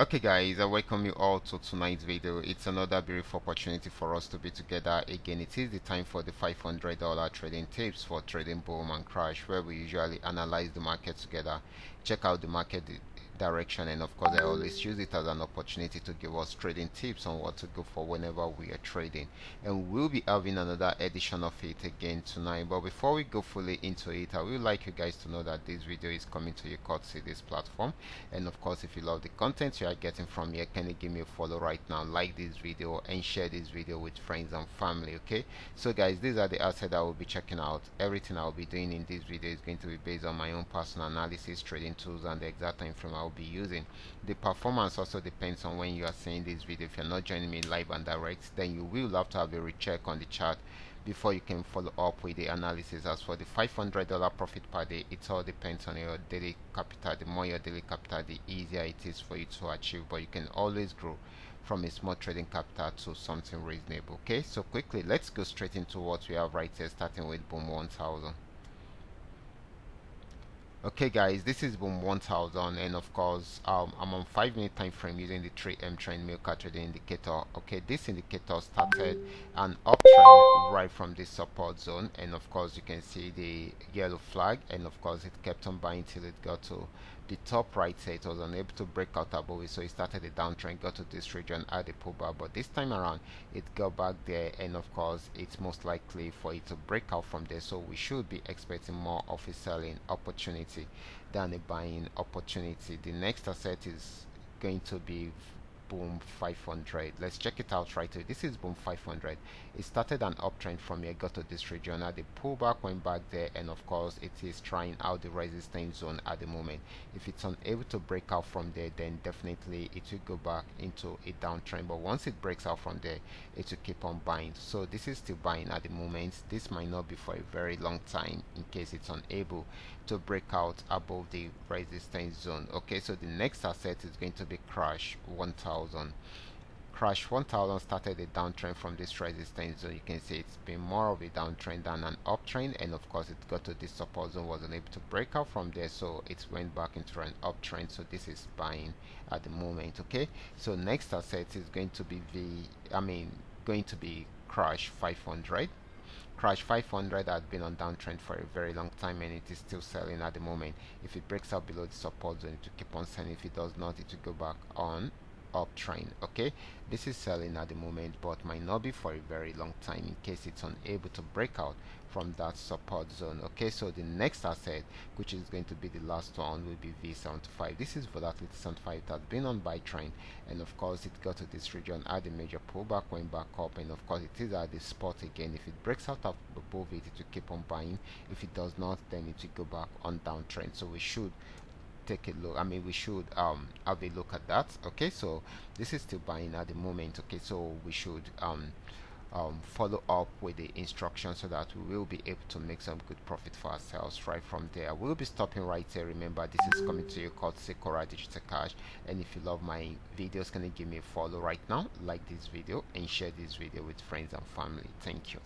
Okay guys, I welcome you all to tonight's video. It's another beautiful opportunity for us to be together again. It is the time for the $500 trading tips for trading boom and crash, where we usually analyze the market together, check out the market direction, and of course I always use it as an opportunity to give us trading tips on what to go for whenever we are trading. And we'll be having another edition of it again tonight. But before we go fully into it, I would like you guys to know that this video is coming to you courtesy this platform. And of course, if you love the content you are getting from here, can you give me a follow right now, like this video and share this video with friends and family. Okay, so guys, these are the assets I will be checking out. Everything I will be doing in this video is going to be based on my own personal analysis, trading tools, and the exact time frame I will be using. The performance also depends on when you are seeing this video. If you're not joining me live and direct, then you will have to have a recheck on the chart before you can follow up with the analysis. As for the $500 profit per day, it all depends on your daily capital. The more your daily capital, the easier it is for you to achieve, but you can always grow from a small trading capital to something reasonable. Okay, so quickly let's go straight into what we have right here, starting with boom 1000. Okay guys, this is boom 1000, and of course I'm on 5-minute time frame using the 3M trend milk trading indicator. Okay, this indicator started an uptrend right from this support zone, and of course you can see the yellow flag, and of course it kept on buying till it got to the top right side. It was unable to break out above it, so it started a downtrend, got to this region, had a pullback, but this time around it got back there, and of course it's most likely for it to break out from there, so we should be expecting more of a selling opportunity than a buying opportunity. The next asset is going to be boom 500. Let's check it out right here. This is boom 500. It started an uptrend from here, got to this region, had the pullback, went back there, and of course it is trying out the resistance zone at the moment. If it's unable to break out from there, then definitely it will go back into a downtrend, but once it breaks out from there, it will keep on buying. So this is still buying at the moment. This might not be for a very long time in case it's unable to break out above the resistance zone. Okay, so the next asset is going to be crash 1000. Crash 1000 started a downtrend from this resistance zone. You can see it's been more of a downtrend than an uptrend, and of course it got to this support zone, wasn't able to break out from there, so it went back into an uptrend. So this is buying at the moment. Okay, so next asset is going to be going to be crash 500. Crash 500 had been on downtrend for a very long time, and it is still selling at the moment. If it breaks out below the support zone, it will keep on selling. If it does not, it will go back on uptrend. Okay, this is selling at the moment, but might not be for a very long time in case it's unable to break out from that support zone. Okay, so the next asset, which is going to be the last one, will be V75. This is volatility 75. It has been on buy trend, and of course it got to this region, had a major pullback, went back up, and of course it is at the spot again. If it breaks out above it, it will keep on buying. If it does not, then it will go back on downtrend. So we should take a look. We should have a look at that. Okay, so this is still buying at the moment. Okay, so we should follow up with the instructions so that we will be able to make some good profit for ourselves right from there. We'll be stopping right here. Remember, this is coming to you courtesy Qora Digital Cash, and if you love my videos, can you give me a follow right now, like this video, and share this video with friends and family. Thank you.